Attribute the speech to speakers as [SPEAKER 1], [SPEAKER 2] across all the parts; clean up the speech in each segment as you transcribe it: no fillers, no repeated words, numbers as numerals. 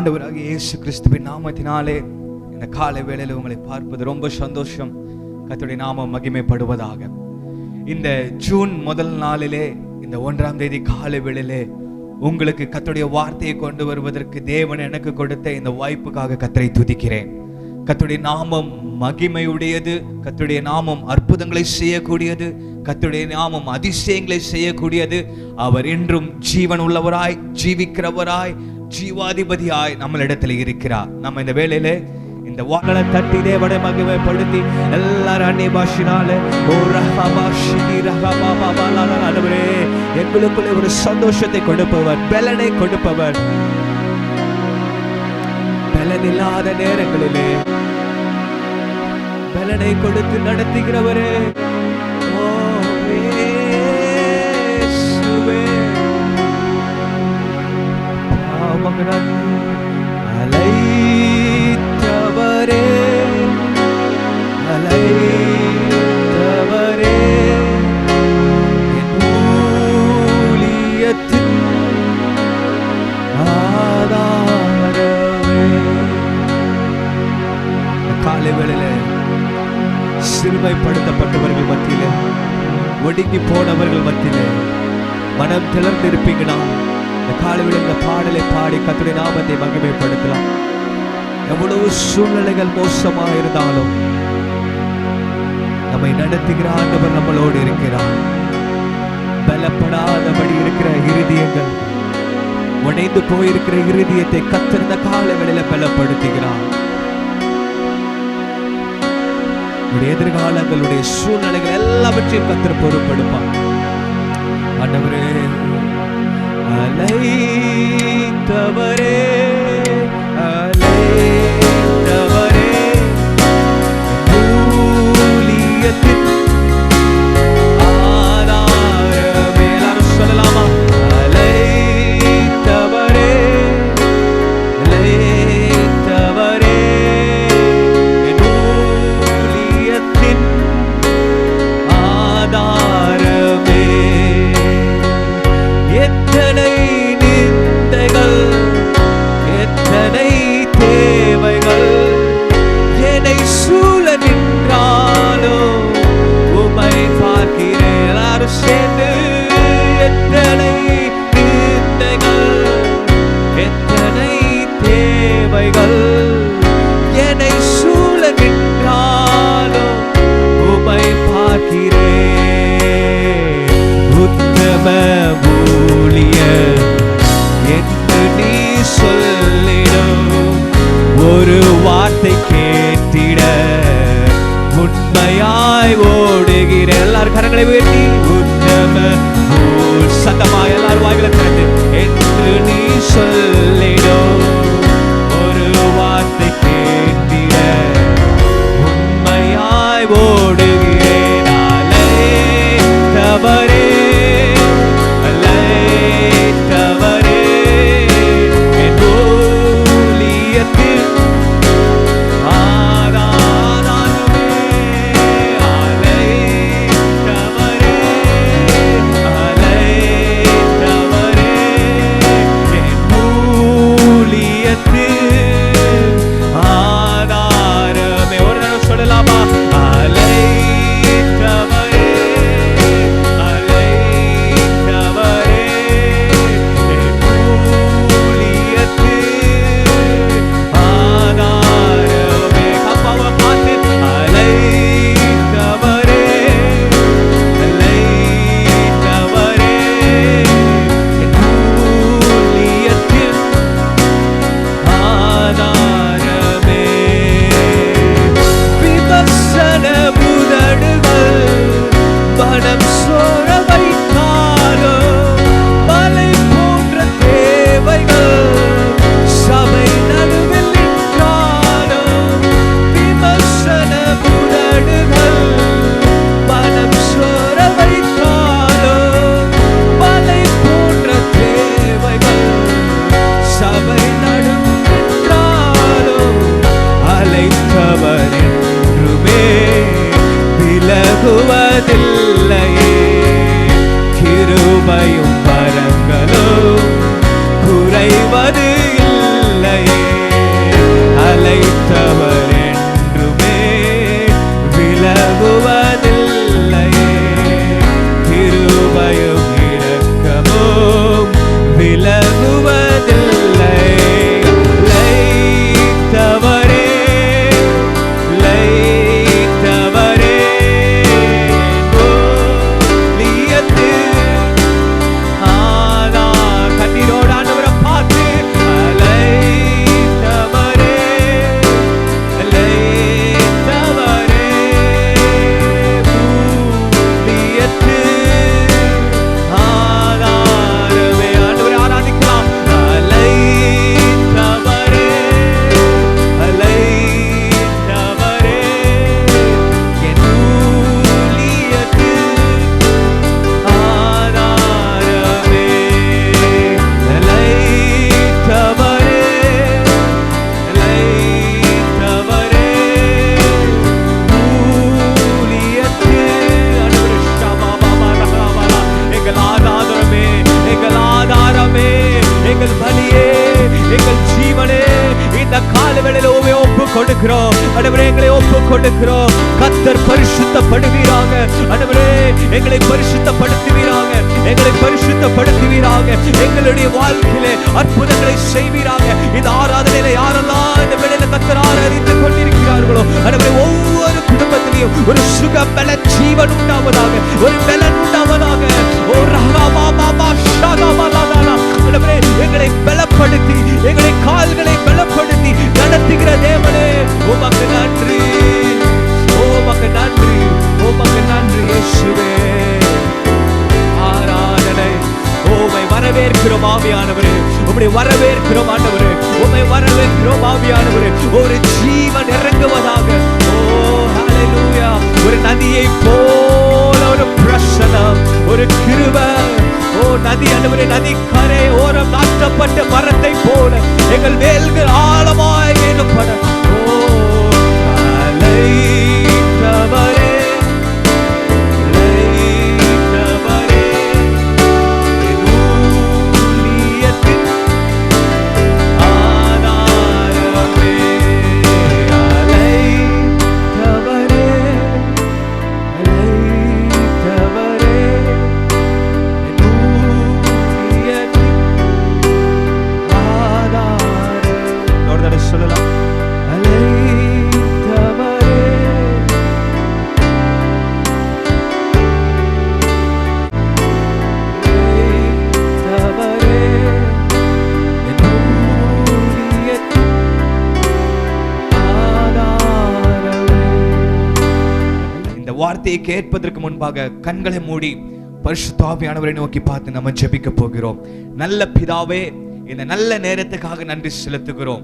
[SPEAKER 1] ஆண்டவராகிய இயேசு கிறிஸ்துவின் நாமத்தினாலே இந்த காலை வேளையில் உங்களை பார்ப்பது ரொம்ப சந்தோஷம். கர்த்தருடைய நாமம் மகிமைப்படுவதாக. இந்த ஜூன் முதல் நாளிலே, இந்த 1ஆம் தேதி காலை வேளையிலே உங்களுக்கு கர்த்தருடைய வார்த்தையை கொண்டு வருவதற்கு தேவன் எனக்கு கொடுத்த இந்த வாய்ப்புக்காக கர்த்தரை துதிக்கிறேன். கர்த்தருடைய நாமம் மகிமையுடையது, கர்த்தருடைய நாமம் அற்புதங்களை செய்யக்கூடியது, கர்த்தருடைய நாமம் அதிசயங்களை செய்யக்கூடியது. அவர் இன்றும் ஜீவன் உள்ளவராய், ஜீவிக்கிறவராய், ஜீவாதிபதியாய் நம்மளிடத்தில் இருக்கிறார். நம்ம இந்த வேளையிலே இந்த வாக்களை தட்டி தேவனை மகிமைப்படுத்தி எல்லாரும் அந்நிய பாஷையினாலே எங்களுக்குள்ளே ஒரு சந்தோஷத்தை கொடுப்பவர், பலனை கொடுப்பவர், பலன் இல்லாத நேரங்களிலே பலனை கொடுத்து நடத்துகிறவரே. ஓ இயேசுவே, மகன் அலைத்தவரே, அலைத்தவரே, என் ஊழியத்தின் ஆதாரமே. காலை வேளையில சிறுமைப்படுத்தப்பட்டவர்கள் மத்தியில, ஒடுங்கி போனவர்கள் மத்தியில மனம் திளர்ந்து இருப்பீங்கன்னா இந்த காலையில் இந்த பாடலை பாடி கர்த்தருடைய நாமத்தை மகிமைப்படுத்தலாம். எவ்வளவு சூழ்நிலைகள் மோசமா இருந்தாலும் நம்மை நடத்துகிற ஆண்டவர் நம்மளோடு இருக்கிறார். பலப்படாதபடி இருக்கிற இருதயங்கள், உடைந்து போயிருக்கிற இருதயத்தை கர்த்தர் இந்த காலங்களில பலப்படுத்துகிறார். எதிர்காலங்களுடைய சூழ்நிலைகள் எல்லாவற்றையும் கர்த்தர் பொறுப்பெடுப்பார். ஆண்டவரே, அலைத்தவரே, அலைத்தவரே, ஊழியத்தின் ஆதாரமே. எல்லாரும் சொல்லலாமா? அலைத்தவரே, அலைத்தவரே, என் ஊழியத்தின் ஆதாரமே. எத்தனை நிந்தைகள் கொடுக்கிறோம். கர்த்தர் பரிசுத்தப்படுவீராக. ஆண்டவரே எங்களை பரிசுத்தப்படுத்துவீராக, எங்களை பரிசுத்தப்படுத்துவீராக. எங்களுடைய வாழ்க்கையிலே அற்புதங்களை செய்வீராக. இந்த ஆராதனையில யாரெல்லாம் இந்த வேளையில கர்த்தர் ஆராதித்துக் கொண்டிருக்கிறார்களோ ஆண்டவரே ஒவ்வொரு குடும்பத்திலையும் ஒரு சுக பல ஜீவன் உண்டாவதாக, ஒரு பலன் உண்டாவதாக. ஓ ரஹாமா மாமா ஷாகாமாலானா ஆண்டவரே எங்களை பலப்படுத்தி, எங்களை கால்களை பலப்படுத்தி நடத்துகிற தேவனே உமக்கு நன்றி, உமக்கு நன்றி, உமக்கு நன்றி இயேசுவே. ஆராதனை உம்மை வரவேற்கிறோம் ஆவியானவரே, உம்மை வரவேற்கிறோம் ஆண்டவரே, உம்மை வரவேற்கிறோம் ஆவியானவரே. ஒரு ஜீவன் இறங்குவதாக. ஓ ஹalleluya. ஒரு நதியை போல ஒரு பிரசன்னம், ஒரு கிருபை. ஓ நதி ஆண்டவரே, நதி கரை ஓரம் நாட்டப்பட்ட மரத்தை போல எங்கள் வேல்கள் ஆழமாய் வேணும்பட. ஓ அலைத்தவரே வார்த்தையை கேட்பதற்கு முன்பாக கண்களை மூடி பரிசுத்த ஆவியானவரை நோக்கி பார்த்து நம்ம ஜெபிக்க போகிறோம். நல்ல பிதாவே, இந்த நல்ல நேரத்துக்காக நன்றி செலுத்துகிறோம்.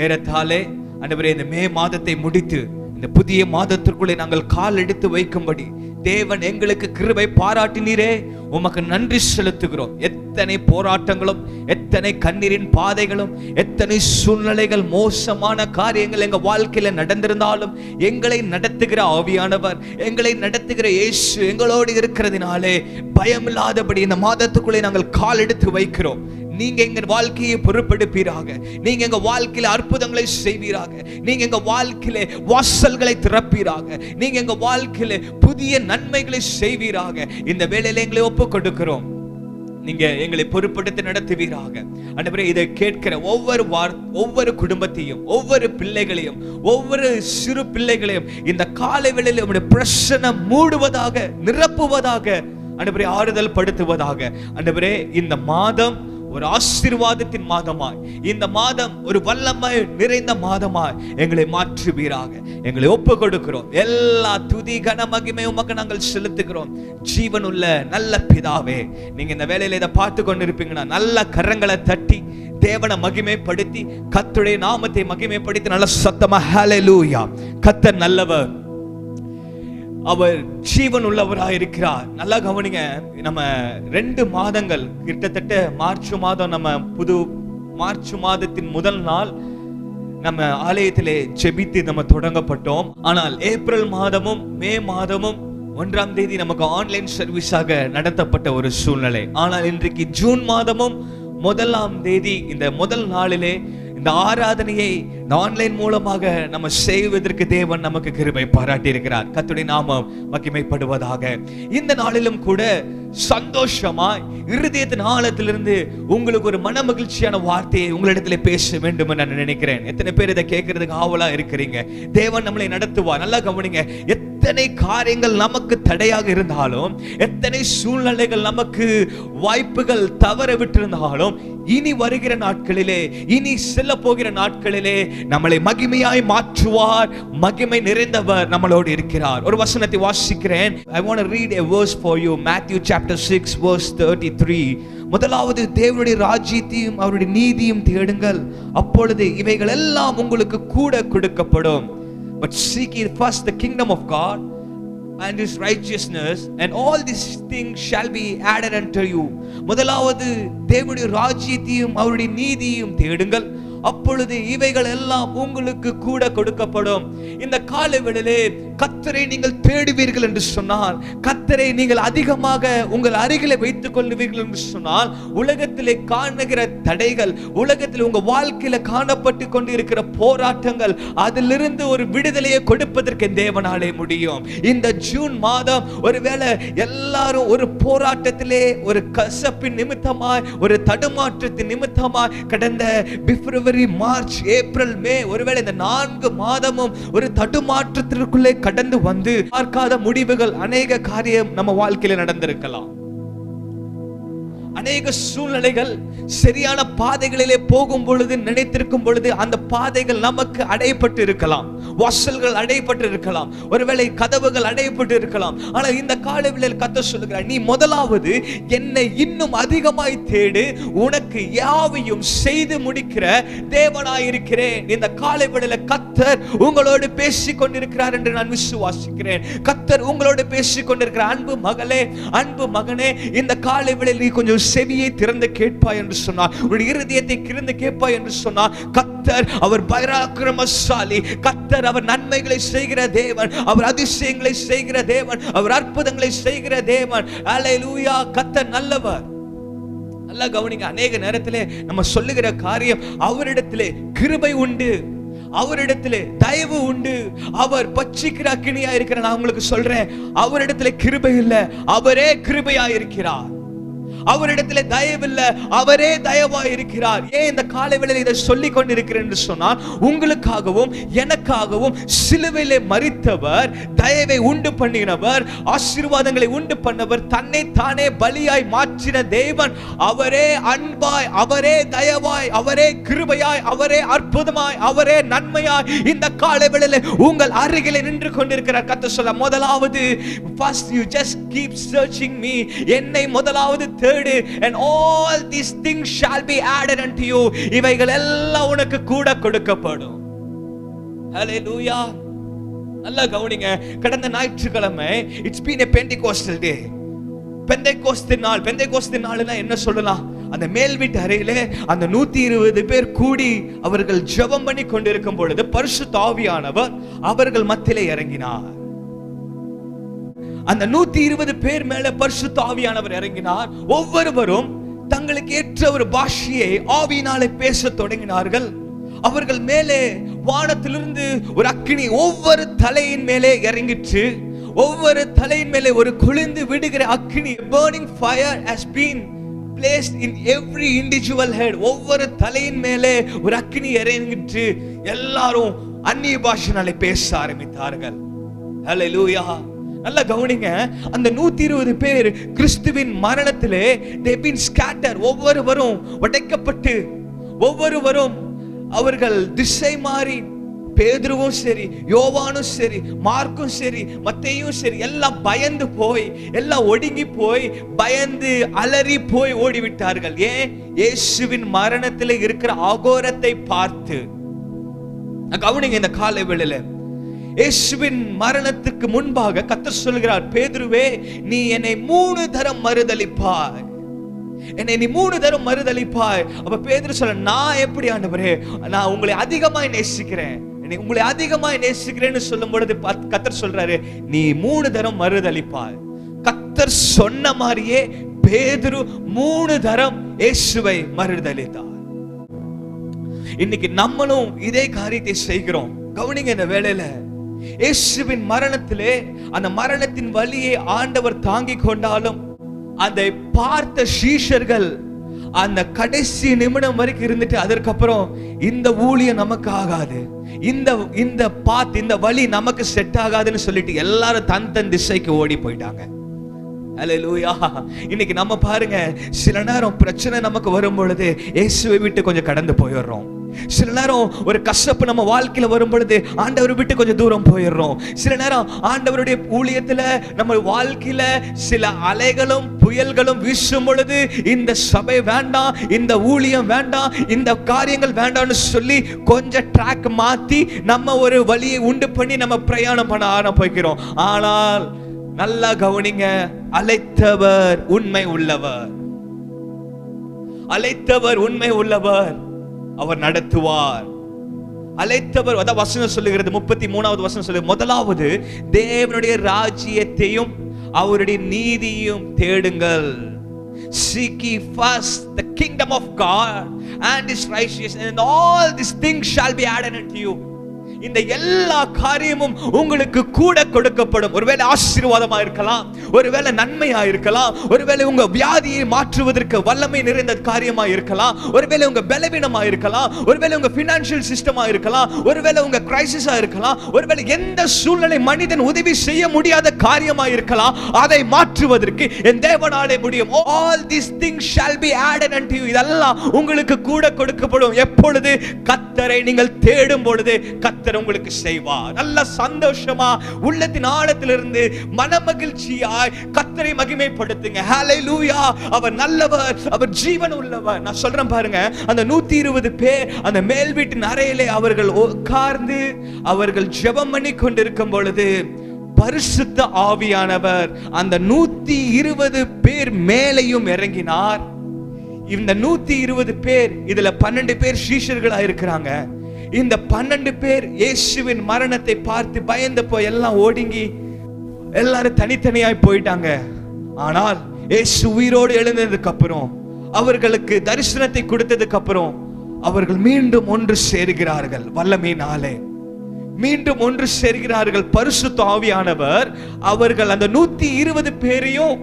[SPEAKER 1] ஏறத்தாலே ஆண்டவரே இந்த மே மாதத்தை முடித்து இந்த புதிய மாதத்திற்குள்ளே நாங்கள் கால் எடுத்து வைக்கும்படி தேவன் எங்களுக்கு கிருபை பாராட்டினீரே, உமக்கு நன்றி செலுத்துகிறோம். எத்தனை போராட்டங்களும், எத்தனை கண்ணீரின் பாதைகளும், எத்தனை சூழ்நிலைகள், மோசமான காரியங்கள் எங்க வாழ்க்கையில நடந்திருந்தாலும் எங்களை நடத்துகிற ஆவியானவர், எங்களை நடத்துகிற இயேசு எங்களோடு இருக்கிறதுனாலே பயமில்லாதபடி இந்த மாதத்துக்குள்ளே நாங்கள் கால் எடுத்து வைக்கிறோம். நீங்க எங்க வாழ்க்கையை பொறுப்பெடுப்பீராக, நீங்க எங்க வாழ்க்கையில அற்புதங்களை செய்வீராக, நீங்க எங்க வாழ்க்கையில வாசல்களை திறப்பீராக, நீங்க எங்க வாழ்க்கையில புதிய நன்மைகளை செய்வீராக. இந்த வேளையில எங்களை ஒப்புக் கொடுக்கிறோம். நீங்க எங்களை பொறுப்பெடுத்து நடத்துவீராக. ஆண்டவரே இதை கேட்கிற ஒவ்வொரு குடும்பத்தையும், ஒவ்வொரு பிள்ளைகளையும், ஒவ்வொரு சிறு பிள்ளைகளையும் இந்த காலை வேளையில உம்முடைய பிரசன்னம் மூடுவதாக, நிரப்புவதாக. ஆண்டவரே ஆறுதல் படுத்துவதாக. ஆண்டவரே இந்த மாதம் ஒரு ஆசீர்வாதத்தின் மாதமாய், இந்த மாதம் ஒரு வல்லமை நிறைந்த மாதமாய் எங்களை மாற்றுவீராக. எங்களை ஒப்பு கொடுக்கிறோம். எல்லா துதி கன மகிமை உமக்கு நாங்கள் செலுத்துகிறோம். ஜீவனுள்ள நல்ல பிதாவே, நீங்க இந்த வேலையில இதை பார்த்து கொண்டிருப்பீங்கன்னா நல்ல கரங்களை தட்டி தேவனை மகிமைப்படுத்தி, கர்த்தருடைய நாமத்தை மகிமைப்படுத்தி நல்ல சத்தமா ஹல்லேலூயா. கர்த்தர் நல்லவர், அவர் ஜீவன் உள்ளவராக இருக்கிறார். நல்லா கவனிங்க. நம்ம 2 மாதங்கள் கிட்டத்தட்ட மார்ச் மாதம், நம்ம புது மார்ச் மாதத்தின் முதல் நாள் நம்ம ஆலயத்திலே ஜெபித்து நம்ம தொடங்கப்பட்டோம். ஆனால் ஏப்ரல் மாதமும் மே மாதமும் 1ஆம் தேதி நமக்கு ஆன்லைன் சர்வீஸாக நடத்தப்பட்ட ஒரு சூழ்நிலை. ஆனால் இன்றைக்கு ஜூன் மாதமும் 1ஆம் தேதி இந்த முதல் நாளிலே இந்த ஆராதனையை ஆன்லைன் மூலமாக நம்ம செய்வதற்கு தேவன் நமக்கு கிருபை பாராட்டி இருக்கிறார். கர்த்தருடைய நாமம் மகிமைப்படுவதாக. இந்த நாளிலும் கூட சந்தோஷமாய் இருதயத்தின் ஆழத்திலிருந்து உங்களுக்கு ஒரு மன மகிழ்ச்சியான வார்த்தையை உங்களிடத்துல பேச வேண்டும் என்று நான் நினைக்கிறேன். எத்தனை பேர் இதை கேட்கறதுக்கு ஆவலா இருக்கிறீங்க? தேவன் நம்மளை நடத்துவார். நல்லா கவனிங்க. எத்தனை காரியங்கள் நமக்கு தடையாக இருந்தாலும், எத்தனை சூழ்நிலைகள் நமக்கு வாய்ப்புகள் தவற விட்டிருந்தாலும், இனி வருகிற நாட்களிலே, இனி செல்ல போகிற நாட்களிலே நம்மளை மகிமையாய் மாற்றுவார். மகிமை நிறைந்தவர் நம்மளோடு இருக்கிறார். ஒரு வசனத்தை வாசிக்கிறேன். I want to read a verse for you. Matthew chapter 6 verse 33. முதலாவது தேவனுடைய ராஜ்யத்தையும் அவருடைய நீதியும் தேடுங்கள், அப்பொழுது இவைகள் எல்லாம் உங்களுக்கு கூட கொடுக்கப்படும். But seek ye first the kingdom of God and his righteousness, and all these things shall be added unto you. முதலாவது தேவனுடைய ராஜ்யத்தையும் அவருடைய நீதியையும் தேடுங்கள், அப்பொழுது இவைகள் எல்லாம் உங்களுக்கு கூட கொடுக்கப்படும். இந்த காலவெளியிலே கர்த்தரை நீங்கள் தேடுவீர்கள் என்று சொன்னால், கர்த்தரை நீங்கள் அதிகமாக உங்கள் அருகிலே வைத்துக் கொள்வீர்கள் என்று சொன்னால், உலகத்திலே காணுகிற தடைகள், உலகத்தில் உங்க வாழ்க்கையில காணப்பட்டு கொண்டிருக்கிற போராட்டங்கள், அதிலிருந்து ஒரு விடுதலையை கொடுப்பதற்கு தேவனாலே முடியும். இந்த ஜூன் மாதம் ஒருவேளை எல்லாரும் ஒரு போராட்டத்திலே, ஒரு கசப்பின் நிமித்தமாய், ஒரு தடுமாற்றத்தின் நிமித்தமாய் கடந்த பிப்ரவரி, மார்ச், ஏப்ரல், மே, ஒருவேளை இந்த 4 மாதமும் ஒரு தடுமாற்றத்திற்குள்ளே கடந்து வந்து பார்க்காத முடிவுகள், அநேக காரியம் நம்ம வாழ்க்கையில நடந்திருக்கலாம். அநேக சூழ்நிலைகள் சரியான பாதைகளிலே போகும் பொழுது, நினைத்திருக்கும் பொழுது அந்த பாதைகள் நமக்கு அடையப்பட்டு இருக்கலாம், வாசல்கள் அடையப்பட்டு இருக்கலாம், ஒருவேளை கதவுகள் அடையப்பட்டு இருக்கலாம். ஆனால் இந்த காலவேளையில் கர்த்தர் சொல்லுகிறார், நீ முதலாவது என்னை இன்னும் அதிகமாய் தேடு, உனக்கு யாவையும் செய்து முடிக்கிற தேவனாய் இருக்கிறேன். இந்த காலவேளையில் கர்த்தர் உங்களோடு பேசிக் கொண்டிருக்கிறார் என்று நான் விசுவாசிக்கிறேன். கர்த்தர் உங்களோடு பேசிக் கொண்டிருக்கிறார். அன்பு மகளே, அன்பு மகனே, இந்த காலவேளையில் நீ கொஞ்சம் செவியை திறந்து கேட்பாய் என்று சொன்னார், உன்னுடைய இருதயத்தை திறந்து கேட்பாய் என்று சொன்னார். கர்த்தர் அவர் பராக்கிரமசாலி, கர்த்தர் அவர் நன்மைகளை செய்கிற தேவன், அவர் அதிசயங்களை செய்கிற தேவன், அவர் அற்புதங்களை செய்கிற தேவன். அல்லேலூயா! கர்த்தர் நல்லவர். நல்லா கவனிங்க. அநேக நேரத்திலே நம்ம சொல்லுகிற காரியம், அவரிடத்திலே கிருபை உண்டு, அவரிடத்திலே தயவு உண்டு, அவர் பட்சிக்கிற அக்கினியா இருக்கிற. நான் உங்களுக்கு சொல்றேன், அவரிடத்திலே கிருபை இல்ல, அவரே கிருபையா இருக்கிறார். அவரிடத்திலே தயவில்லை, அவரே தயவாய் இருக்கிறார். ஏன் இந்த காலவேளையில் இதை சொல்லிக் கொண்டிருக்கிறேன் என்று சொன்னால், உங்களுக்காகவும் எனக்காகவும் சிலுவையிலே மரித்தவர், தயவை உண்டு பண்ணினவர், ஆசீர்வாதங்களை உண்டு பண்ணவர், தன்னை தானே பலியாய் மாற்றின தேவன், அவரே அன்பாய், அவரே தயவாய், அவரே கிருபையாய், அவரே அற்புதமாய், அவரே நன்மையாய் இந்த காலவேளையில் உங்கள் அருகிலே நின்று கொண்டிருக்கிறார். கர்த்தர் சொல்ல, முதலாவது first you just keep searching me, என்னை முதலாவது தேடு, and all these things shall be added unto you, இவைகள் எல்லாம் உனக்கு கூட கொடுக்கப்படும். ஹalleluya! நல்லா கவனிங்க. கடந்த ஞாயிற்றுக்கிழமை it's been a Pentecostal day. Pentecost நாள். பெந்தேகோஸ்து நாள்னா என்ன சொல்லலாம்? அந்த மேல் வீட்டு அறையிலே அந்த 120 பேர் கூடி அவர்கள் ஜெபம் பண்ணி கொண்டிருக்கும் பொழுது பரிசுத்த ஆவியானவர் அவர்கள் மத்தியிலே இறங்கினார். அந்த 120 பேர் மேல பரிசுத்த ஆவியானவர் இறங்கினார். ஒவ்வொருவரும் தங்களுக்கு ஏற்ற ஒரு பாஷையை ஆவியினாலே பேச தொடங்கினார்கள். அவர்கள் மேலே வானத்திலிருந்து ஒரு அக்கினி ஒவ்வொரு தலையின் மேலே இறங்கிற்று. ஒவ்வொரு தலையின் மேலே ஒரு கொழுந்து விடுகிற அக்கினி, burning fire has been placed in every individual head. ஒவ்வொரு தலையின் மேலே ஒரு அக்கினி இறங்கிற்று. எல்லாரும் அந்நிய பாஷையினாலே பேச ஆரம்பித்தார்கள். ஹalleluya! நல்லா கவனிங்க. அந்த 120 பேர் கிறிஸ்துவின் மரணத்திலே they been scattered. ஒவ்வொருவரும் உடைக்கப்பட்டு, ஒவ்வொருவரும் அவர்கள் திசை மாறி, பேதுருவும் சரி, யோவானும் சரி, மார்க்கும் சரி, மத்தேயும் சரி, எல்லாம் பயந்து போய், எல்லாம் ஒடுங்கி போய், பயந்து அலறி போய் ஓடிவிட்டார்கள். ஏன்? இயேசுவின் மரணத்திலே இருக்கிற அகோரத்தை பார்த்து. கவனிங்க. இந்த காலை வேளையில இயேசுவின் மரணத்துக்கு முன்பாக கர்த்தர் சொல்கிறார், பேதுருவே, நீ என்னை 3 தரம் மறுதலிப்பாய், என்னை நீ 3 தரம் மறுதலிப்பாய். அப்ப பேதுரு சொல்ல, நான் எப்படி ஆண்டவரே, நான் உங்களை அதிகமாய் நேசிக்கிறேன், உங்களை அதிகமாய் நேசிக்கிறேன்னு சொல்லும் பொழுது கர்த்தர் சொல்றாரு, நீ 3 தரம் மறுதலிப்பாய். கர்த்தர் சொன்ன மாதிரியே பேதுரு 3 தரம் இயேசுவை மறுதலித்தார். இன்னைக்கு நம்மளும் இதே காரியத்தை செய்கிறோம். கவனிங்க. இந்த வேளையில இயேசுவின் மரணத்திலே அந்த மரணத்தின் வலியை ஆண்டவர் தாங்கிக் கொண்டாலும், அதை பார்த்த சீஷர்கள் அந்த கடைசி நிமிடம் வரைக்கும் இருந்துட்டு, அதற்கப்புறம் இந்த ஊழியம் நமக்கு ஆகாது, இந்த வலி நமக்கு செட் ஆகாதுன்னு சொல்லிட்டு எல்லாரும் தன் திசைக்கு ஓடி போயிட்டாங்க. ஹalleluya! இன்னைக்கு நம்ம பாருங்க, சில நேரம் பிரச்சனை நமக்கு வரும் பொழுது இயேசுவை விட்டு கொஞ்சம் கடந்து போயிடுறோம். சில நேரம் ஒரு கஷ்டப்பு நம்ம வாழ்க்கையில வரும் பொழுது ஆண்டவரை விட்டு கொஞ்சம் தூரம் போயிடுறோம். சில நேரம் ஆண்டவருடைய ஊழியத்துல நம்ம வாழ்க்கையில சில அலைகளும் புயல்களும் வீசும் பொழுது, இந்த சபை வேண்டாம், இந்த ஊழியம் வேண்டாம், இந்த காரியங்கள் வேண்டாம்னு சொல்லி கொஞ்சம் ட்ராக் மாத்தி நம்ம ஒரு வழியை உண்டு பண்ணி நம்ம பிரயாணம் பண்ண ஆரம்பிக்கிறோம். ஆனால் நல்லா கவனிங்க, அழைத்தவர் உண்மை உள்ளவர், அழைத்தவர் உண்மை உள்ளவர், அவர் நடத்துவார். அழைத்தவர், அதான் வசனம் சொல்லுகிறது, 33வது வசனம் சொல்லு, முதலாவது தேவனுடைய ராஜ்யத்தையும் அவருடைய நீதியையும் தேடுங்கள். Seek ye first the kingdom of God and his righteousness, and all these things shall be added unto you. இந்த எல்லா காரியமும் உங்களுக்கு கூட கொடுக்கப்படும். ஒருவேளை ஆசீர்வாதமா இருக்கலாம், ஒருவேளை நன்மையா இருக்கலாம், ஒருவேளை உங்க வியாதியை மாற்றுவதற்கு வல்லமை நிறைந்த காரியமா இருக்கலாம், ஒருவேளை உங்க பலவீனமா இருக்கலாம், ஒருவேளை உங்க பினான்சியல் சிஸ்டமா இருக்கலாம், ஒருவேளை உங்க கிரைசிஸா இருக்கலாம், ஒருவேளை எந்த சூழ்நிலை மனிதன் உதவி செய்ய முடியாத காரியமா இருக்கலாம், அதை மாற்றுவதற்கு என் தேவனாலே முடியும். All these things shall be added unto you. இதெல்லாம் உங்களுக்கு கூட கொடுக்கப்படும். எப்பொழுது? கர்த்தரை நீங்கள் தேடும் பொழுது கர்த்தர் உங்களுக்கு செய்வார். நல்ல சந்தோஷமா உள்ளத்தின் ஆழத்திலிருந்து மனமகிழ்ச்சியாய் கர்த்தரை மகிமைப்படுத்துங்க. ஹalleluya. அவர் நல்லவர், அவர் ஜீவன் உள்ளவர். நான் சொல்றேன் பாருங்க, அந்த 120 பேர் அந்த மேல் வீட்டின் அறையிலே அவர்கள் உட்கார்ந்து அவர்கள் ஜெபம் பண்ணி கொண்டிருக்கும் பொழுது பரிசுத்த ஆவியானவர் அந்த 120 பேர் மேலையும் இறங்கினார். இந்த 120 பேர், இதுல 12 பேர் சீஷர்களா இருக்கிறாங்க. இந்த 12 பேர் இயேசுவின் மரணத்தை பார்த்து பயந்து போய் எல்லாம் ஓடிங்கி எல்லாரும் தனித்தனியாய் போயிட்டாங்க. ஆனால் இயேசு உயிரோடு எழுந்ததுக்கு அப்புறம், அவர்களுக்கு தரிசனத்தை கொடுத்ததுக்கு அப்புறம் அவர்கள் மீண்டும் ஒன்று சேர்கிறார்கள். வல்லமையினாலே மீண்டும் ஒன்று சேர்கிறார்கள். பரிசுத்த ஆவியானவர் அவர்கள் அந்த 120 பேரையும்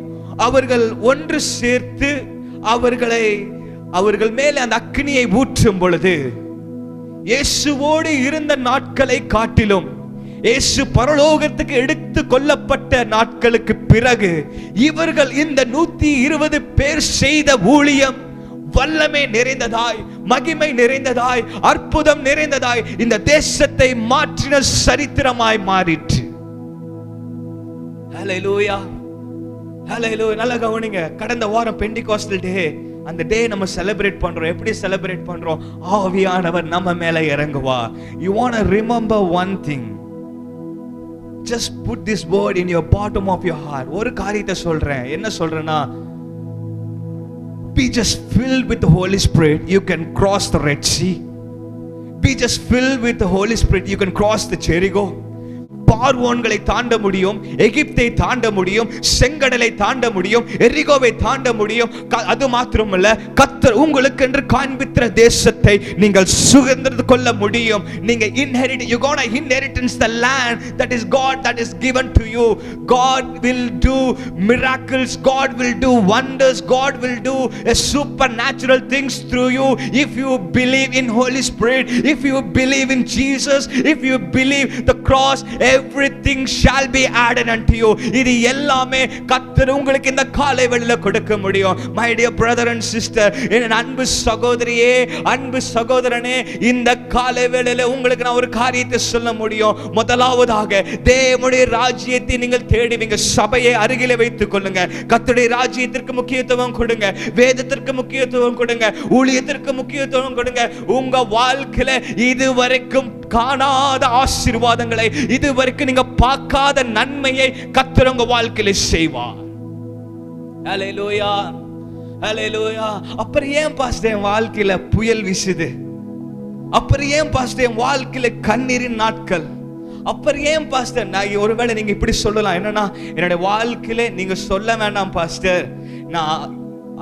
[SPEAKER 1] அவர்கள் ஒன்று சேர்த்து அவர்கள் மேலே அந்த அக்கினியை ஊற்றும் பொழுது, இயேசுவோடு இருந்த நாட்களை காட்டிலும் இயேசு பரலோகத்துக்கு எடுத்து கொள்ளப்பட்ட நாட்களுக்கு பிறகு இவர்கள் இந்த 120 பேர் செய்த ஊழியம் வல்லமை நிறைந்ததாய், மகிமை நிறைந்ததாய், அற்புதம் நிறைந்ததாய் இந்த தேசத்தை மாற்றின சரித்திரமாய் மாறிற்று. ஹalleluya, ஹalleluya. நல்லா கவனிங்க. கடந்த வாரம் பெண்டிகாஸ்டல் டே, அந்த டே நம்ம செலிப்ரேட் பண்றோம். எப்படி செலிப்ரேட் பண்றோம்? ஆவியானவர் நம்ம மேல இறங்குவா. You want to remember one thing. Just put this word in your bottom of your heart. ஒரு காரியத்தை சொல்றேன். என்ன சொல்றேன்னா, be just filled with the Holy Spirit, you can cross the Red Sea. Be just filled with the Holy Spirit, you can cross the Jericho. பார்வோன்களை தாண்ட முடியும், எகிப்தை தாண்ட முடியும், செங்கடலை தாண்ட முடியும், எரிகோவை தாண்ட முடியும். அது மாத்திரமல்ல, கர்த்தர் உங்களுக்கு என்று காண்பித்த தேசத்தை நீங்கள் சுதந்திரத்து கொள்ள முடியும். நீங்க inherit, you gonna inheritance the land that is God, that is given to you. God will do miracles, God will do wonders, God will do supernatural things through you if you believe in Holy Spirit, if you believe in Jesus, if you believe the cross. Everything shall be added unto you. இது எல்லாமே கர்த்தர் உங்களுக்கு இந்த காலை வேளையில கொடுக்க முடியும். My dear brother and sister, என் அன்பு சகோதரியே, அன்பு சகோதரனே, இந்த காலை வேளையில உங்களுக்கு நான் ஒரு காரியத்தை சொல்ல முடியும். முதலாவதாக தேவனுடைய ராஜ்யத்தை நீங்கள் தேடுவீங்க. சபையை அருகிலே வைத்துக் கொள்ளுங்க. கர்த்தருடைய ராஜ்யத்திற்கு முக்கியத்துவம் கொடுங்க, வேதத்திற்கு முக்கியத்துவம் கொடுங்க, ஊழியத்திற்கு முக்கியத்துவம் கொடுங்க. உங்க வாழ்க்கையில இதுவரைக்கும் காணாத ஆசீர்வாதங்களை, இதுவரைக்கும் நீங்க பார்க்காத நன்மையை கர்த்தர் உங்க வாழ்க்கையில செய்வார். ஹalleluya, ஹalleluya. அப்புறம் ஏன் பாஸ்டர் என் வாழ்க்கையில புயல் வீசுது? அப்புறம் ஏன் பாஸ்டர் என் வாழ்க்கையில கண்ணீரின் நாட்கள்? அப்புறம் ஏன் பாஸ்டர்? நான் ஒருவேளை நீங்க இப்படி சொல்லலாம், என்னன்னா என்னுடைய வாழ்க்கையில நீங்க சொல்ல வேண்டாம் பாஸ்டர், நான்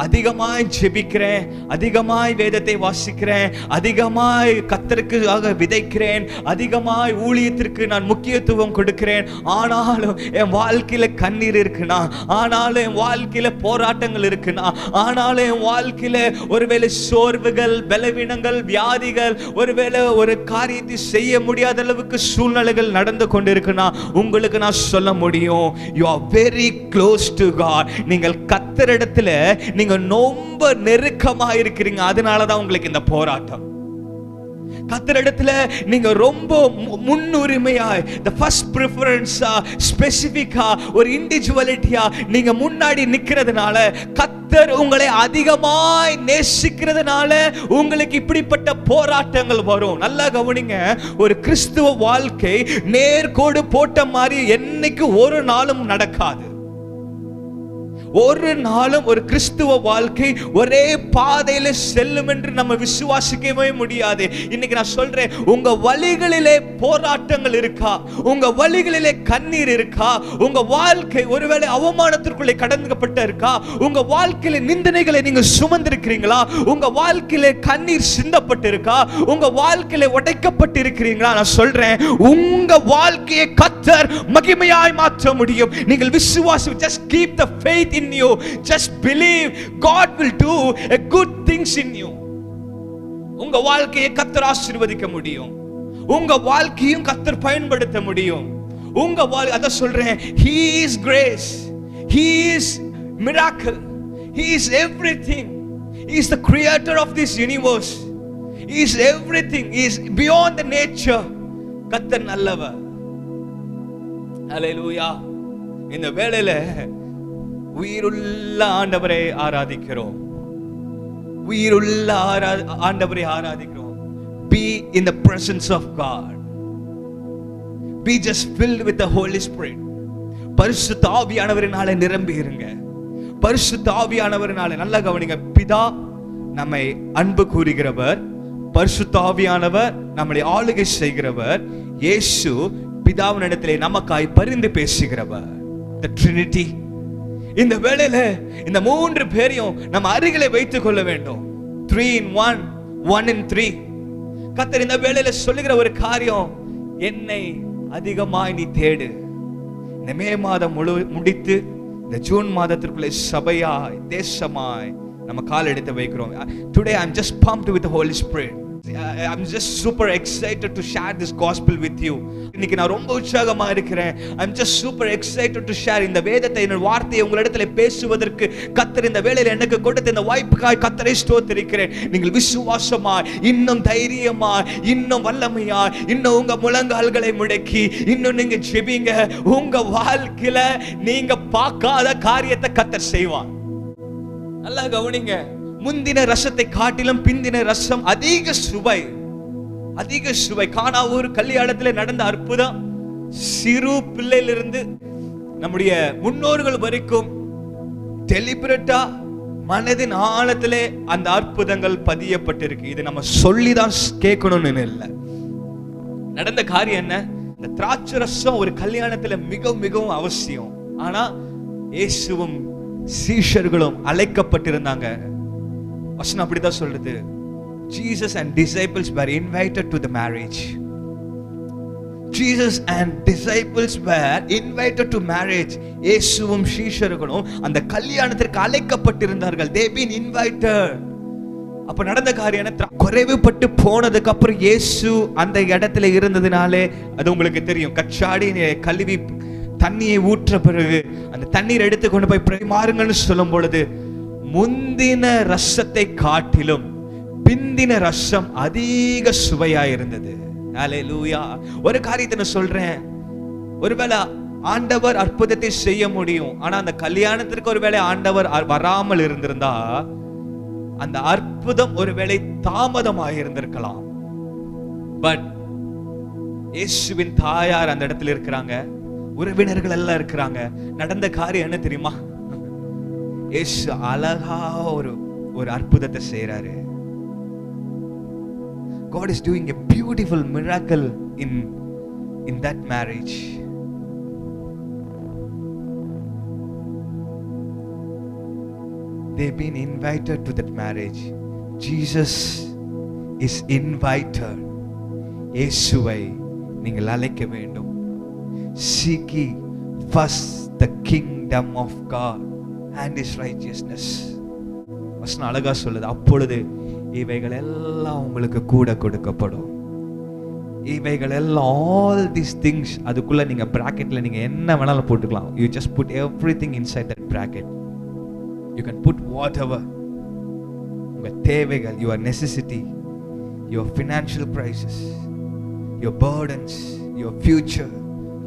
[SPEAKER 1] அதிகமாய் ஜெபிக்கிறேன், அதிகமாய் வேதத்தை வாசிக்கிறேன், அதிகமாய் கர்த்தருக்காக விதைக்கிறேன், அதிகமாய் ஊழியத்திற்கு நான் முக்கியத்துவம் கொடுக்கிறேன், ஆனாலும் என் வாழ்க்கையில கண்ணீர் இருக்குனா, ஆனாலும் என் வாழ்க்கையில போராட்டங்கள் இருக்குனா, ஆனாலும் என் வாழ்க்கையில ஒருவேளை சோர்வுகள், பலவீனங்கள், வியாதிகள், ஒருவேளை ஒரு காரியத்தை செய்ய முடியாத அளவுக்கு சூழ்நிலைகள் நடந்து கொண்டிருக்குனா, உங்களுக்கு நான் சொல்ல முடியும், you are very close to God. நீங்கள் கர்த்தரிடத்துல நீங்க ரொம்ப நெருக்கமா இருக்கிறீங்க. அதனாலதான் உங்களுக்கு இந்த போராட்டம். கர்த்தரிடத்துல நீங்க ரொம்ப முன்னுரிமையாய், the first preference, ஸ்பெசிபிக்கா ஒரு இண்டிவிஜுவாலிட்டியா நீங்க முன்னாடி நிக்கிறதுனால, கர்த்தர் உங்களை அதிகமாய் நேசிக்கிறதுனால உங்களுக்கு இப்படிப்பட்ட போராட்டங்கள் வரும். நல்லா கவனிங்க. ஒரு கிறிஸ்துவ வாழ்க்கை நேர்கோடு போட்ட மாதிரி என்னைக்கு ஒரு நாளும் நடக்காது. ஒரு நாளும் ஒரு கிறிஸ்துவ வாழ்க்கை ஒரே பாதையில செல்லும் என்று நம்ம விசுவாசிக்கவே முடியாது. இன்னைக்கு நான் சொல்றேன், உங்க வழிகளிலே போராட்டங்கள் இருக்கா? உங்க வழிகளிலே கண்ணீர் இருக்கா? உங்க வாழ்க்கை ஒருவேளை அவமானத்திற்குள்ளே கடந்துப்பட்ட இருக்கா? உங்க வாழ்க்கையில நிந்தனைகளை நீங்க சுமந்திருக்கிறீங்களா? உங்க வாழ்க்கையில கண்ணீர் சிந்தப்பட்டு இருக்கா? உங்க வாழ்க்கையில உடைக்கப்பட்டு இருக்கிறீங்களா? நான் சொல்றேன், உங்க வாழ்க்கையை கர்த்தர் மகிமையாய் மாற்ற முடியும். நீங்கள் விசுவாசி, just keep the faith in you, just believe God will do a good things in you. உங்க வாழ்க்கையை கர்த்தர் ஆசீர்வதிக்க முடியும். உங்க வாழ்க்கையும் கர்த்தர் பயன்படுத்த முடியும். உங்க அத சொல்றேன், he is grace, he is miracle, he is everything, he is the creator of this universe, he is everything, he is beyond the nature. கர்த்தர் நல்லவர். ஹல்லேலூயா. இந்த வேளையில உயிருள்ள ஆண்டவரை ஆராதிக்கிறோம். உயிருள்ள ஆண்டவரை ஆராதிக்கிறோம். Be in the presence of God. Be just filled with the Holy Spirit. பரிசுத்த ஆவியானவரினாலே நிரம்பி இருங்க. பரிசுத்த ஆவியானவரினாலே நல்லா கவனிங்க. பிதா நம்மை அன்பு கூறுகிறவர், பரிசுத்த ஆவியானவர் நம்மை ஆளுகை செய்கிறவர், இயேசு பிதாவினிடத்திலே நமக்காய் பரிந்து பேசுகிறவர். The Trinity. இந்த வேளையில இந்த மூன்று பேரையும் நம்ம அருகிலே வைத்துக் கொள்ள வேண்டும். 3 in 1, 1 in 3. கர்த்தர் இந்த வேளையில சொல்லுகிற ஒரு காரியம், என்னை அதிகமாய் நீ தேடு. இந்த மே மாதம் முடித்து இந்த ஜூன் மாதத்திற்குள்ளே சபையாய் தேசமாய் நம்ம கால் எடுத்து வைக்கிறோம். Today I'm just pumped with the Holy Spirit. I'm just super excited to share this gospel with you. இன்னைக்கு நான் ரொம்ப உற்சாகமா இருக்கிறேன். I'm just super excited to share இந்த வேதத்தை, இந்த வார்த்தையை உங்களிடத்தில் பேசுவதற்கு கர்த்தர் இந்த வேளையில எனக்கு கொடுத்த இந்த வாய்ப்புக்காய் கர்த்தரை ஸ்தோத்திரிக்கிறேன். நீங்கள் விசுவாசமாய், இன்னும் தைரியமாய், இன்னும் வல்லமையாய், இன்னும் உங்க முழங்கால்களை முடக்கி இன்னும் நீங்க ஜெபிங்க. உங்க வாழ்க்கையில நீங்க பார்க்காத காரியத்தை கர்த்தர் செய்வார். நல்லா கவனிங்க. முந்தின ரசத்தை காட்டிலும் பிந்தின ரசம் அதிக சுவை, அதிக சுவை. கானாவூர் கல்யாணத்தில் நடந்த அற்புதம், சிறு பிள்ளையிலிருந்து நம்முடைய முன்னோர்கள் வரைக்கும் டெலிபரேட்டா மனதின் ஆழத்திலே அந்த அற்புதங்கள் பதியப்பட்டிருக்கு. இது நம்ம சொல்லிதான் கேட்கணும்னு இல்லை. நடந்த காரியம் என்ன? இந்த திராட்சை ரசம் ஒரு கல்யாணத்துல மிகவும் மிகவும் அவசியம். ஆனா இயேசுவும் சீஷர்களும் அழைக்கப்பட்டிருந்தாங்க. வசனம் அப்படிதான் சொல்றது. Jesus and disciples were invited to the marriage. Jesus and disciples were invited to marriage. இயேசுவும் சீஷர்களும் அந்த கல்யாணத்திற்கு அழைக்கப்பட்டிருந்தார்கள். They been invited. அப்ப நடந்த காரியம் என்ன? குறைவுபட்டு போனதுக்கு அப்புறம் இயேசு அந்த இடத்துல இருந்ததுனாலே அது உங்களுக்கு தெரியும். கச்சாடி கழுவி தண்ணியை ஊற்ற பிறகு அந்த தண்ணீர் எடுத்து கொண்டு போய் பரிமாறுங்கன்னு சொல்லும் பொழுது, முந்தின ரசத்தை காட்டிலும் பிந்தின ரசம் அதிக சுவையா இருந்தது. ஹல்லேலூயா. ஒரு காரியத்தை நான் சொல்றேன், ஒருவேளை ஆண்டவர் அற்புதத்தை செய்ய முடியும், ஆனா அந்த கல்யாணத்திற்கு ஒருவேளை ஆண்டவர் வராமல் இருந்திருந்தா அந்த அற்புதம் ஒருவேளை தாமதமாக இருந்திருக்கலாம். பட் இயேசுவின் தாயார் அந்த இடத்துல இருக்கிறாங்க, உறவினர்கள் எல்லாம் இருக்கிறாங்க. நடந்த காரியம் என்ன தெரியுமா? இயேசு அழகா ஒரு அற்புதத்தை செய்றாரு. God is doing a beautiful miracle in that marriage. They've been invited to that marriage. Jesus is invited. இயேசுவை நீங்கள் அழைக்க வேண்டும். Seek ye first the kingdom of God and his righteousness. வசனம் அழகா சொல்லுது, அப்பொழுது இவைகள் எல்லாம் உங்களுக்கு கூட கொடுக்கப்படும். இவைகள் எல்லாம், all these things, அதுக்குள்ள நீங்க பிராக்கெட்ல நீங்க என்ன வேணாலும் போட்டுக்கலாம். You just put everything inside that bracket. You can put whatever. உங்க தேவைகள், your necessity, your financial crisis, your burdens, your future,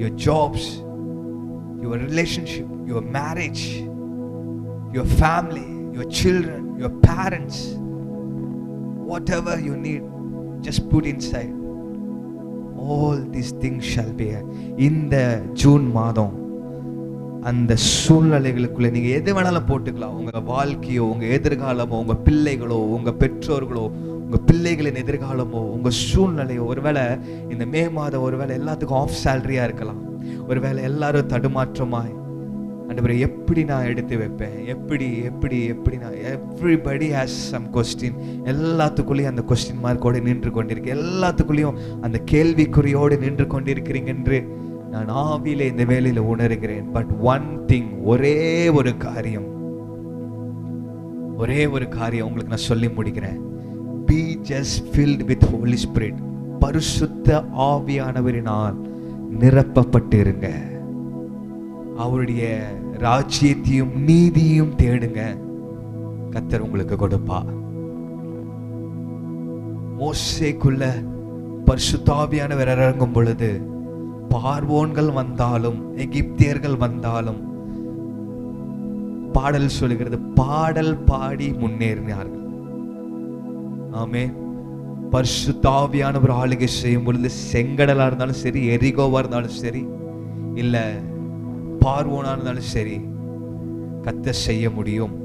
[SPEAKER 1] your jobs, your relationship, your marriage, your family, your children, your parents, whatever you need, just put inside. All these things shall be. இந்த June மாதம் அந்த சூழ்நிலைகளுக்குள்ள நீங்க எது வேணாலும் போட்டுக்கலாம். உங்க வாழ்க்கையோ, உங்க எதிர்காலமோ, உங்க பிள்ளைகளோ, உங்க பெற்றோர்களோ, உங்க பிள்ளைகளின் எதிர்காலமோ, உங்க சூழ்நிலையோ, ஒருவேளை இந்த மே மாதம் ஒருவேளை எல்லாத்துக்கும் ஆஃப் சேலரியா இருக்கலாம். ஒருவேளை எல்லாரும் தடுமாற்றமாய், ஆண்டவரே எப்படி நான் எடுத்து வைப்பேன், எப்படி எப்படி எப்படி நான், எவ்ரிபடி ஹேஸ் சம் கொஸ்டின். எல்லாத்துக்குள்ளேயும் அந்த கொஸ்டின் மார்க்கோடு நின்று கொண்டிருக்கு, எல்லாத்துக்குள்ளேயும் அந்த கேள்விக்குறியோடு நின்று கொண்டிருக்கிறீங்க என்று நான் ஆவியிலே இந்த வேளையில உணர்கிறேன். பட் ஒன் திங், ஒரே ஒரு காரியம் உங்களுக்கு நான் சொல்லி முடிக்கிறேன். Be just filled with Holy Spirit. பரிசுத்த ஆவியானவரினால் நிரப்பப்பட்டிருங்க. அவருடைய ராஜ்யத்தையும் நீதியும் தேடுங்க, கர்த்தர் உங்களுக்கு கொடுப்பா. மோசேக்குள்ள பரிசுத்த ஆவியானவர் இறங்கும் பொழுது பார்வோன்கள் வந்தாலும் எகிப்தியர்கள் வந்தாலும் பாடல் சொல்லுகிறது, பாடல் பாடி முன்னேறினார்கள். ஆமென். பரிசுத்த ஆவியானவர் ஆளுகை செய்யும் பொழுது செங்கடலா இருந்தாலும் சரி, எரிகோவா இருந்தாலும் சரி, இல்ல பார்வோனா இருந்தாலும் சரி, கர்த்தர் செய்ய முடியும்.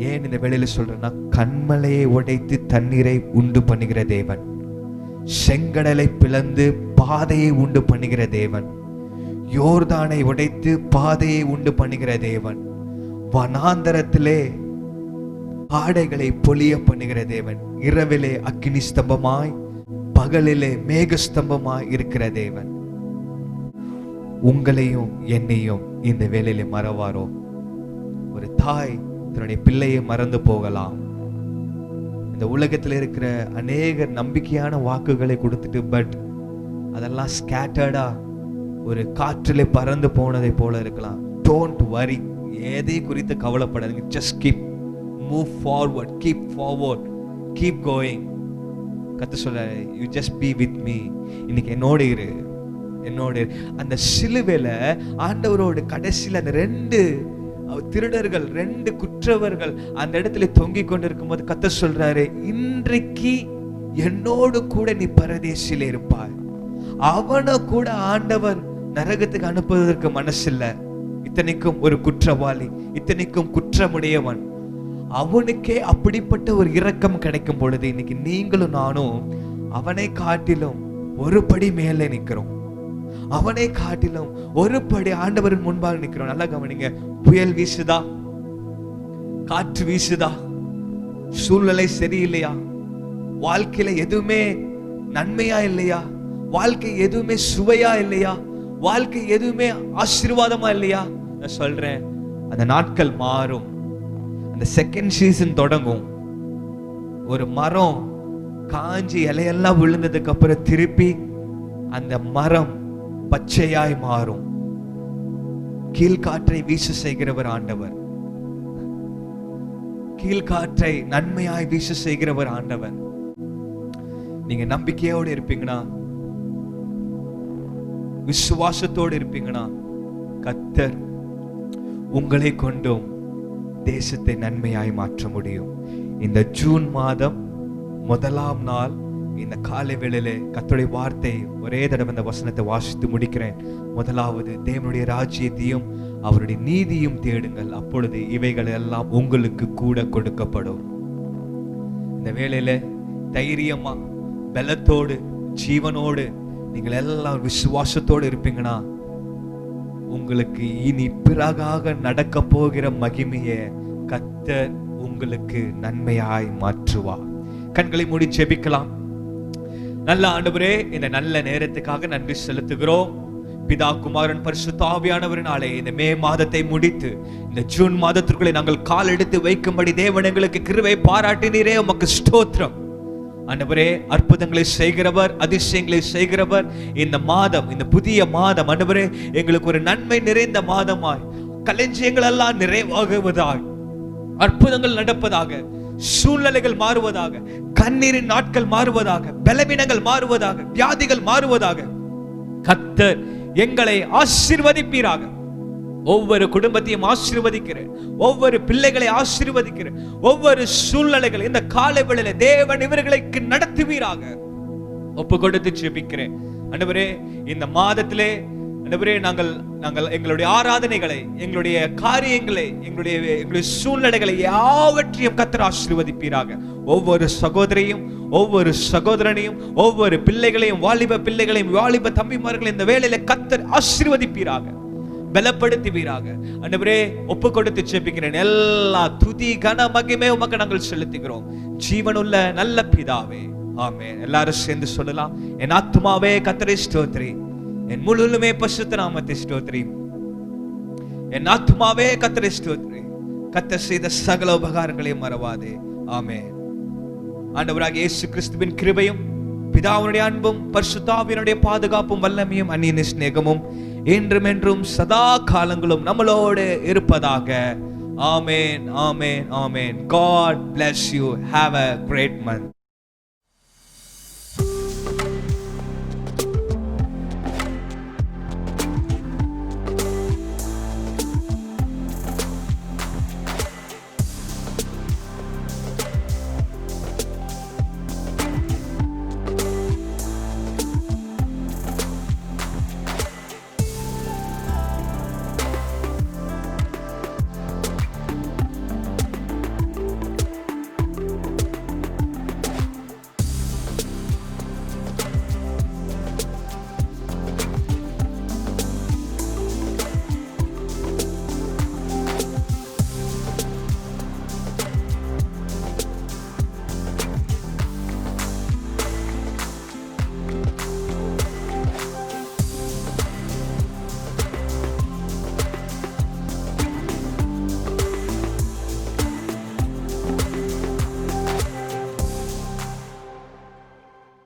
[SPEAKER 1] ஏன் இந்த வேளையில சொல்றேன்னா, கன்மலையை உடைத்து தண்ணீரை உண்டு பண்ணுகிற தேவன், செங்கடலை பிளந்து பாதையை உண்டு பண்ணுகிற தேவன், யோர்தானை உடைத்து பாதையை உண்டு பண்ணுகிற தேவன், வனாந்தரத்திலே ஆடைகளை பொழிய பண்ணுகிற தேவன், இரவிலே அக்கினி ஸ்தம்பமாய் பகலிலே மேகஸ்தம்பமாய் இருக்கிற தேவன் உங்களையும் என்னையும் இந்த வேளையிலே மறவாரோ? ஒரு தாய் தன்னுடைய பிள்ளையை மறந்து போகலாம். இந்த உலகத்தில் இருக்கிற அநேக நம்பிக்கையான வாக்குகளை கொடுத்துட்டு, பட் அதெல்லாம் ஸ்கேட்டர்டா ஒரு காற்றிலே பறந்து போனதை போல இருக்கலாம். டோன்ட் வரி, எதை குறித்து கவலைப்படாதீங்க. Just keep move forward, keep forward, keep going. கர்த்தர் சொல்றாரு, you just be with me. இன்னைக்கு என்னோட இரு, என்னோட. அந்த சிலுவையில ஆண்டவரோட கடைசியில் அந்த 2 திருடர்கள், 2 குற்றவர்கள் அந்த இடத்துல தொங்கிக் கொண்டிருக்கும் போது கர்த்தர் சொல்றாரு, இன்றைக்கு என்னோடு கூட நீ பரதேசில இருப்பாய். அவனை கூட ஆண்டவர் நரகத்துக்கு அனுப்புவதற்கு மனசில்ல. இத்தனைக்கும் ஒரு குற்றவாளி, இத்தனைக்கும் குற்றமுடையவன், அவனுக்கே அப்படிப்பட்ட ஒரு இரக்கம் கிடைக்கும் பொழுது இன்னைக்கு நீங்களும் நானும் அவனை காட்டிலும் ஒரு படி மேலே நிற்கிறோம். அவனை காட்டிலும் ஒரு படி ஆண்டவரின் முன்பாக நிற்கிறோம். நல்லா கவனிங்க. புயல் வீசுதா, காற்று வீசுதா, சூழ்நிலை சரியில்லையா, வாழ்க்கையில எதுவுமே நன்மையா இல்லையா, வாழ்க்கை எதுவுமே சுவையா இல்லையா, வாழ்க்கை எதுவுமே ஆசீர்வாதமா இல்லையா, நான் சொல்றேன், அந்த நாட்கள் மாறும். அந்த செகண்ட் சீசன் தொடங்கும். ஒரு மரம் காஞ்சி இலையெல்லாம் விழுந்ததுக்கு அப்புறம் திருப்பி அந்த மரம் பச்சையாய் மாறும். கீழ்காற்றை வீச செய்கிறவர் ஆண்டவர், கீழ்காற்றை நன்மையாய் வீச செய்கிறவர் ஆண்டவர். நீங்க நம்பிக்கையோடு இருப்பீங்கன்னா, விசுவாசத்தோடு இருப்பீங்கன்னா, கர்த்தர் உங்களை கொண்டும் தேசத்தை நன்மையாய் மாற்ற முடியும். இந்த ஜூன் மாதம் 1ஆம் நாள் இந்த காலை வேளையிலே கர்த்தருடைய வார்த்தை ஒரே தடவை இந்த வசனத்தை வாசித்து முடிக்கிறேன். முதலாவது, தேவனுடைய ராஜ்யத்தையும் அவருடைய நீதியும் தேடுங்கள், அப்பொழுது இவைகள் எல்லாம் உங்களுக்கு கூட கொடுக்கப்படும். இந்த வேளையில தைரியமா, பலத்தோடு, ஜீவனோடு நீங்கள் எல்லாம் விசுவாசத்தோடு இருப்பீங்கன்னா, உங்களுக்கு இனி பிறகாக நடக்க போகிற மகிமையை கர்த்தர் உங்களுக்கு நன்மையாய் மாற்றுவார். கண்களை மூடி ஜெபிக்கலாம். நல்ல ஆண்டவரே, இந்த நல்ல நேரத்துக்காக நன்றி செலுத்துகிறோம். பிதா, குமாரன், பரிசுத்த ஆவியானவரினாலே இந்த மே மாதத்தை முடித்து இந்த ஜூன் மாதத்திற்குள்ளே நாங்கள் கால் எடுத்து வைக்கும்படி தேவன் எங்களுக்கு கிருபை பாராட்டினீரே, உமக்கு ஸ்தோத்திரம். ஆண்டவரே, அற்புதங்களை செய்கிறவர், அதிசயங்களை செய்கிறவர். இந்த மாதம், இந்த புதிய மாதம் ஆண்டவரே எங்களுக்கு ஒரு நன்மை நிறைந்த மாதமாய், களஞ்சியங்கள் எல்லாம் நிறைவாகுவதாய், அற்புதங்கள் நடப்பதாக, சூழ்நிலைகள் மாறுவதாக, கண்ணீரின் நாட்கள் மாறுவதாக, பலவீனங்கள் மாறுவதாக, வியாதிகள் மாறுவதாக. கர்த்தர் எங்களை ஆசீர்வதிப்பீராக. ஒவ்வொரு குடும்பத்தையும் ஆசீர்வதிக்கிறேன், ஒவ்வொரு பிள்ளைகளை ஆசீர்வதிக்கிறேன், ஒவ்வொரு சூழ்நிலைகள் இந்த காலை வேளையிலே தேவன் இவர்களுக்கு நடத்துவீராக. ஒப்பு கொடுத்து ஜெபிக்கிறேன். ஆண்டவரே, இந்த மாதத்திலே ஆண்டவரே, நாங்கள் எங்களுடைய ஆராதனைகளை, எங்களுடைய காரியங்களை, எங்களுடைய சூழ்நிலைகளை யாவற்றையும் கர்த்தர் ஆசீர்வதிப்பீராக. ஒவ்வொரு சகோதரியும், ஒவ்வொரு சகோதரனையும், ஒவ்வொரு பிள்ளைகளையும், வாலிப பிள்ளைகளையும், வாலிப தம்பிமார்களையும் இந்த வேளையில கர்த்தர் ஆசீர்வதிப்பீராக, பலப்படுத்துவீராக. ஆண்டவரே, ஒப்பு கொடுத்து ஜெபிக்கிறேன். எல்லா துதி கன மகிமை உமக்கு நாங்கள் செலுத்துகிறோம், ஜீவனுள்ள நல்ல பிதாவே, ஆமென். எல்லாரும் சேர்ந்து சொல்லலாம். என் ஆத்துமாவே கர்த்தரை ஸ்தோத்திரி, என் முழுவதுமே பரிசுத்த நாமத்தை ஸ்தோத்திரி. என் ஆத்துமாவே கர்த்தரை ஸ்தோத்திரி, கர்த்தர் செய்த சகல உபகாரங்களையும் மறவாதே. ஆமென். ஆண்டவராகிய இயேசு கிறிஸ்துவின் கிருபையும், பிதாவுடைய அன்பும், பரிசுத்த ஆவியினுடைய பாதுகாப்பும், வல்லமையும், அந்நிய சிநேகமும் என்றும் என்றும் சதா காலங்களும் நம்மளோடு இருப்பதாக. ஆமென், ஆமென், ஆமென். God bless you. Have a great month.